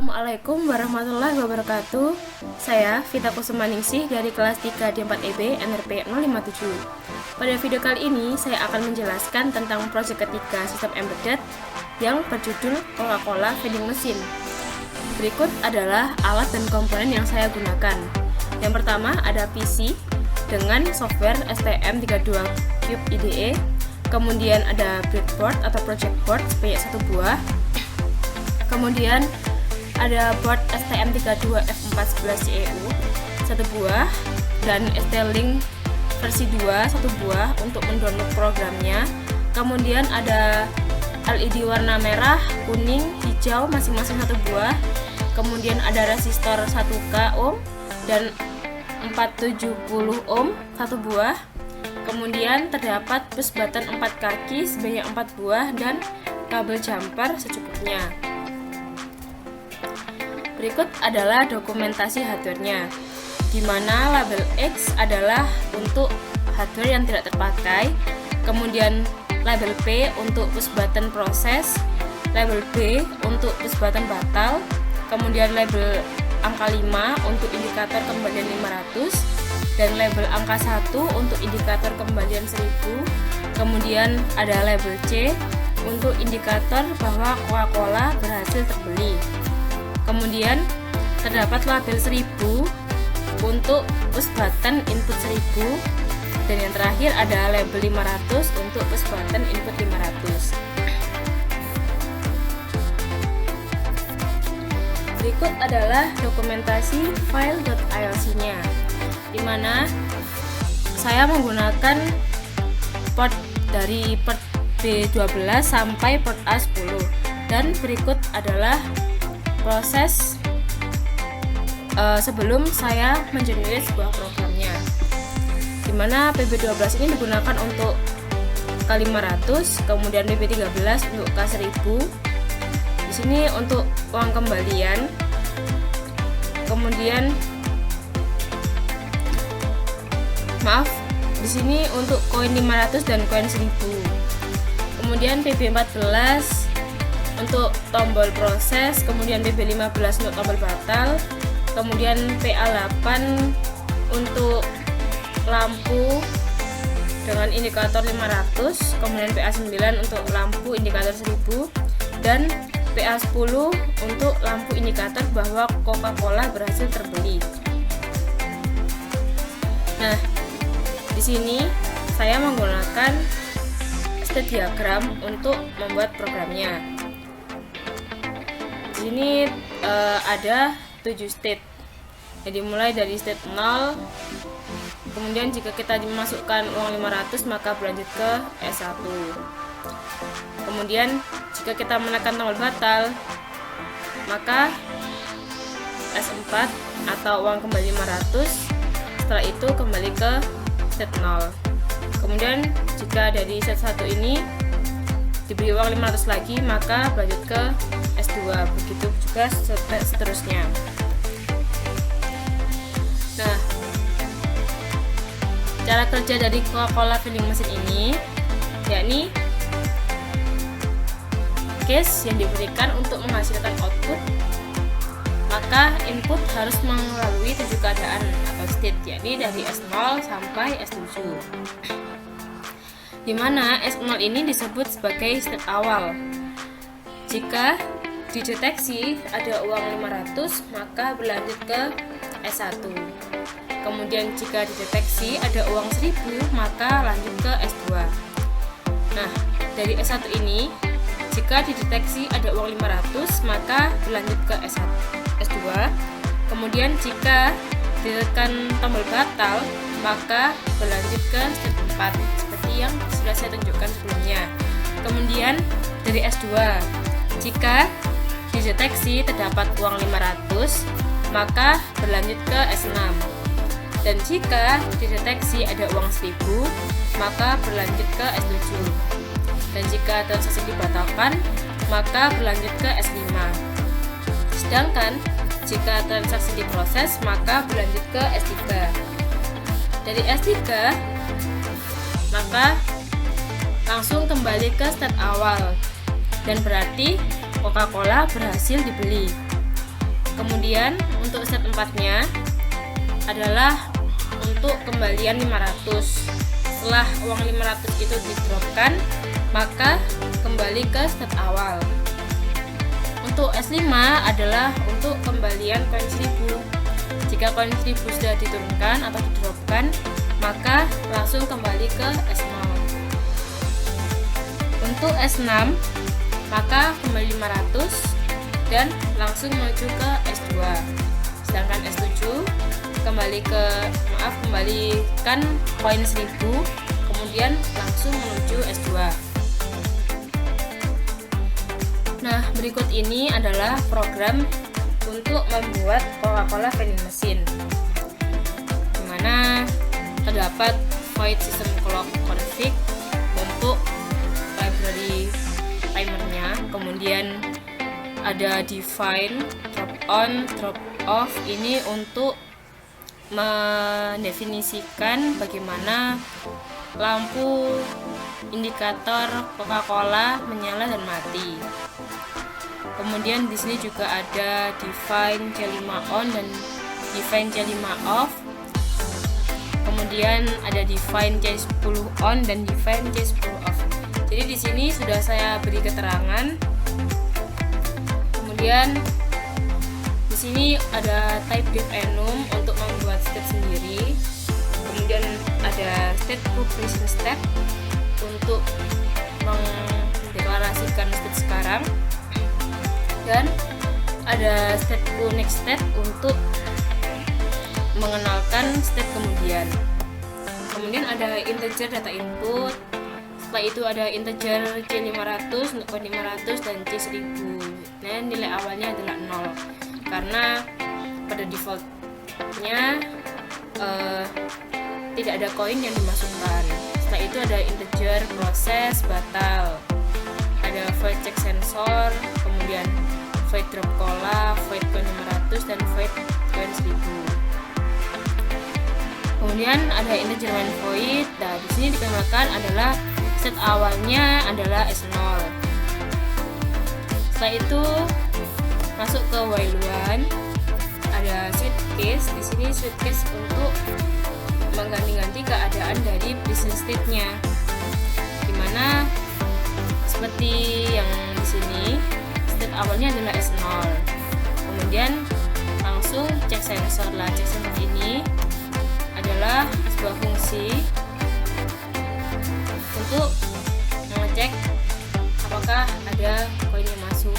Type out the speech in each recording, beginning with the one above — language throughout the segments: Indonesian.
Assalamualaikum warahmatullahi wabarakatuh. Saya Vita Kusumaningsih dari kelas 3 D4EB NRP 057. Pada video kali ini saya akan menjelaskan tentang proyek ketiga sistem embedded yang berjudul Coca-Cola vending machine. Berikut adalah alat dan komponen yang saya gunakan. Yang pertama ada PC dengan software STM32Cube IDE. Kemudian ada breadboard atau project board sebanyak 1 buah. Kemudian ada board STM32F411CEU 1 buah dan ST-Link versi 2 1 buah untuk mendownload programnya. Kemudian ada LED warna merah, kuning, hijau masing-masing 1 buah. Kemudian ada resistor 1K ohm dan 470 ohm 1 buah. Kemudian terdapat push button 4 kaki sebanyak 4 buah dan kabel jumper secukupnya. Berikut adalah dokumentasi hardware-nya, di mana label X adalah untuk hardware yang tidak terpakai, kemudian label P untuk push button proses, label B untuk push button batal, kemudian label angka 5 untuk indikator kembalian 500, dan label angka 1 untuk indikator kembalian 1000, kemudian ada label C untuk indikator bahwa Coca-Cola berhasil terbeli. Kemudian terdapat label 1000 untuk push button input 1000, dan yang terakhir ada label 500 untuk push button input 500. Berikut adalah dokumentasi file.ilc-nya, di mana saya menggunakan port dari port B12 sampai port A10, dan berikut adalah proses sebelum saya mengenerate sebuah programnya, dimana PB12 ini digunakan untuk K500, kemudian PB13 untuk K1000. Di sini untuk uang kembalian, kemudian di sini untuk koin 500 dan koin 1000. Kemudian PB14 untuk tombol proses, kemudian PB15 untuk tombol batal, kemudian PA8 untuk lampu dengan indikator 500, kemudian PA9 untuk lampu indikator 1000, dan PA10 untuk lampu indikator bahwa Coca-Cola berhasil terbeli. Nah, di sini saya menggunakan state diagram untuk membuat programnya. Di sini ada 7 state. Jadi mulai dari state 0. Kemudian jika kita dimasukkan uang 500 maka berlanjut ke S1. Kemudian jika kita menekan tombol batal maka S4 atau uang kembali 500. Setelah itu kembali ke state 0. Kemudian jika dari state 1 ini diberi uang 500 lagi maka berlanjut ke S2, begitu juga seterusnya. Nah, cara kerja dari Coca-Cola vending machine ini yakni case yang diberikan untuk menghasilkan output, maka input harus melalui 7 keadaan atau state, yakni dari S0 sampai S7, di mana S0 ini disebut sebagai state awal. Jika dideteksi ada uang 500 maka berlanjut ke S1. Kemudian jika dideteksi ada uang 1000 maka lanjut ke S2. Nah, dari S1 ini jika dideteksi ada uang 500 maka berlanjut ke S2. Kemudian jika ditekan tombol batal maka berlanjut ke step 4 seperti yang sudah saya tunjukkan sebelumnya. Kemudian dari S2 jika dideteksi terdapat uang 500 maka berlanjut ke S6, dan jika dideteksi ada uang 1000 maka berlanjut ke S7, dan jika transaksi dibatalkan maka berlanjut ke S5. Sedangkan jika transaksi diproses maka berlanjut ke S3. Dari S3 maka langsung kembali ke step awal, dan berarti Coca-Cola berhasil dibeli. Kemudian untuk step 4-nya adalah untuk kembalian 500. Setelah uang 500 itu di-dropkan, maka kembali ke step awal. Untuk S5 adalah untuk kembalian koin 1000. Jika koin 1000 sudah diturunkan atau di-dropkan, maka langsung kembali ke S0. Untuk S6, maka kembali 500 dan langsung menuju ke S2. Sedangkan S7 kembalikan koin 1000, kemudian langsung menuju S2. Nah, berikut ini adalah program untuk membuat Coca-Cola vending machine, dimana terdapat void system clock config untuk library timernya, kemudian ada define, drop on, drop off, ini untuk mendefinisikan bagaimana lampu indikator Coca-Cola menyala dan mati. Kemudian di sini juga ada define C5 on dan define C5 off. Kemudian ada define C10 on dan define C10 off. Jadi di sini sudah saya beri keterangan. Kemudian di sini ada type div enum untuk membuat state sendiri. Kemudian ada state progression step untuk mendeklarasikan state sekarang, dan ada state next step untuk mengenalkan step kemudian. Kemudian ada integer data input. Setelah itu ada integer C500 untuk koin 500 dan C1000. Nah, nilai awalnya adalah 0 karena pada defaultnya tidak ada koin yang dimasukkan. Setelah itu ada integer proses batal, ada void check sensor, kemudian void drop cola, void koin 500 dan void koin 1000. Kemudian ada integer when void. Nah, di sini dikembangkan adalah set awalnya adalah S0. Setelah itu masuk ke while one, ada switch case. Di sini switch case untuk mengganti-ganti keadaan dari business state-nya, dimana seperti yang di sini state awalnya adalah S0. Kemudian langsung cek sensor. Cek sensor ini adalah sebuah fungsi untuk mengecek apakah ada koin yang masuk.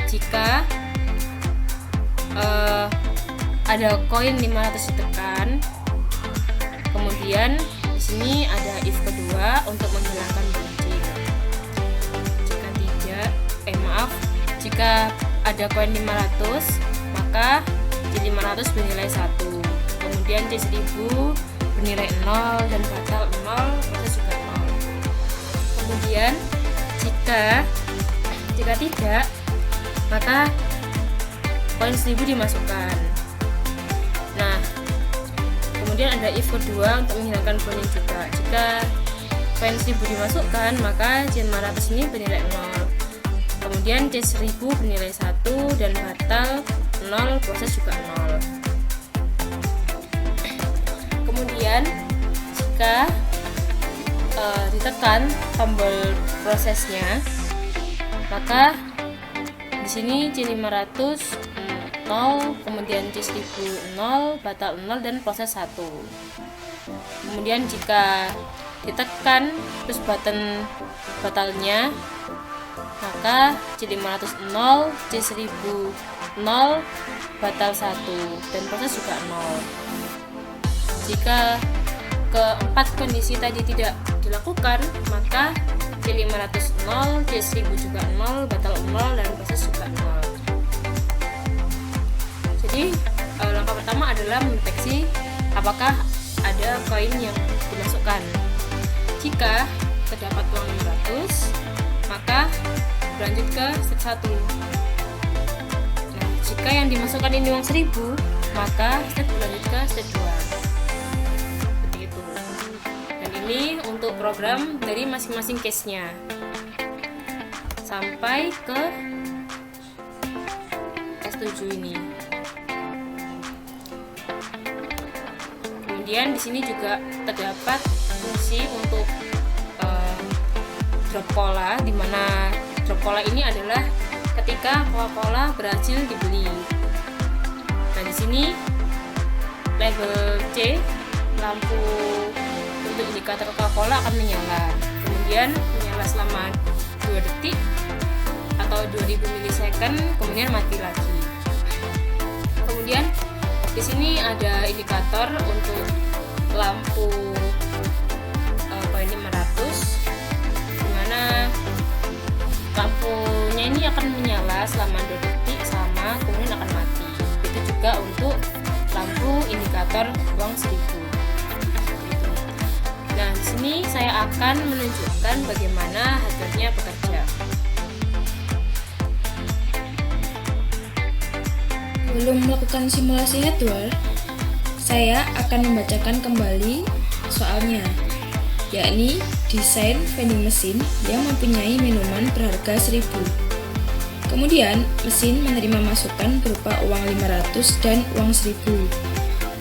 Jika ada koin 500 ditekan, kemudian di sini ada if kedua untuk menghilangkan bridging. Jika ada koin 500, maka C500 bernilai 1, kemudian C1000 bernilai 0 dan batal 0, proses juga 0. Kemudian jika tidak, maka koin 1000 dimasukkan. Nah, kemudian ada if kedua untuk menghilangkan bridging juga. Jika koin 1000 dimasukkan, maka C500 ini bernilai 0, kemudian C1000 bernilai 1 dan batal 0, proses juga 0. Kemudian jika ditekan tombol prosesnya, maka di sini C500 0, kemudian C1000 0, batal 0 dan proses 1. Kemudian jika ditekan terus button batalnya, maka C500 0, C1000 0, batal 1 dan proses juga 0. Jika keempat kondisi tadi tidak dilakukan, maka C500 0, C1000 juga 0, batal 0 dan proses juga 0. Jadi langkah pertama adalah mendeteksi apakah ada koin yang dimasukkan. Jika terdapat uang 500, maka berlanjut ke step 1. Nah, jika yang dimasukkan ini uang 1000, maka step berlanjut ke step 2. Seperti itu. Dan ini untuk program dari masing-masing case-nya. Sampai ke setuju ini. Kemudian di sini juga terdapat fungsi untuk drop cola, di mana drop cola ini adalah ketika Coca-Cola berhasil dibeli. Nah, di sini label C, lampu untuk indikator Coca-Cola akan menyala. Kemudian menyala selama 2 detik atau 2000 milisecond, kemudian mati lagi. Kemudian di sini ada indikator untuk lampu koin 500, dimana lampunya ini akan menyala selama 2 detik sama, kemudian akan mati. Itu juga untuk lampu indikator uang 1000. Nah, di sini saya akan menunjukkan bagaimana hardware-nya bekerja. Sebelum melakukan simulasi hardware, saya akan membacakan kembali soalnya, yakni desain vending machine yang mempunyai minuman berharga 1000. Kemudian, mesin menerima masukan berupa uang 500 dan uang 1000.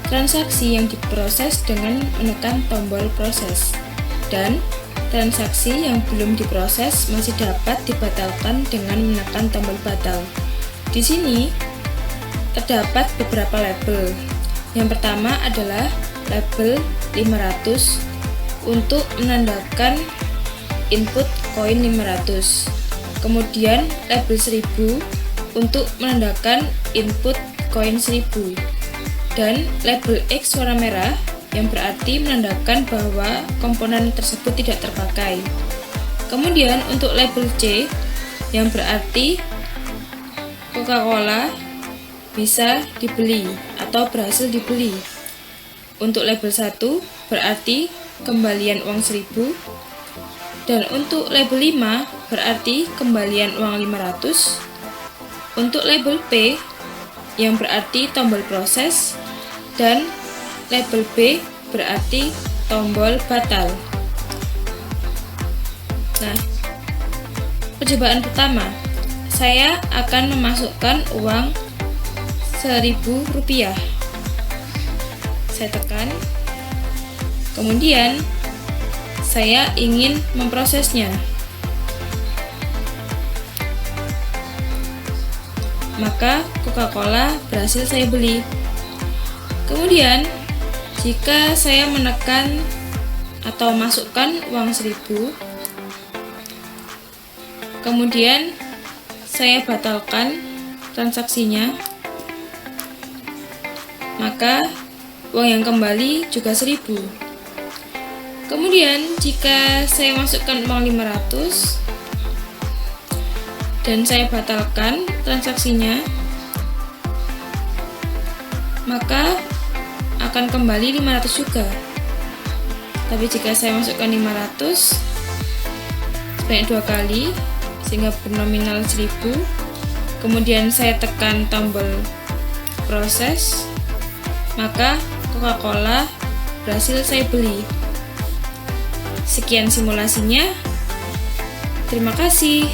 Transaksi yang diproses dengan menekan tombol proses, dan transaksi yang belum diproses masih dapat dibatalkan dengan menekan tombol batal. Di sini terdapat beberapa label. Yang pertama adalah label 500 untuk menandakan input koin 500. Kemudian label 1000 untuk menandakan input koin 1000. Dan label X warna merah yang berarti menandakan bahwa komponen tersebut tidak terpakai. Kemudian untuk label C yang berarti Coca-Cola bisa dibeli atau berhasil dibeli. Untuk label 1 berarti kembalian uang 1000, dan untuk label 5 berarti kembalian uang 500. Untuk label P yang berarti tombol proses, dan label B berarti tombol batal. Nah, percobaan pertama, saya akan memasukkan uang 1000 rupiah. Saya tekan, kemudian saya ingin memprosesnya. Maka Coca-Cola berhasil saya beli. Kemudian, jika saya menekan atau masukkan uang 1000, kemudian saya batalkan transaksinya, maka uang yang kembali juga 1000. Kemudian, jika saya masukkan uang 500 dan saya batalkan transaksinya, maka akan kembali 500 juga. Tapi jika saya masukkan 500 sebanyak 2 kali sehingga bernominal 1000, kemudian saya tekan tombol proses, maka Coca-Cola berhasil saya beli. Sekian simulasinya. Terima kasih.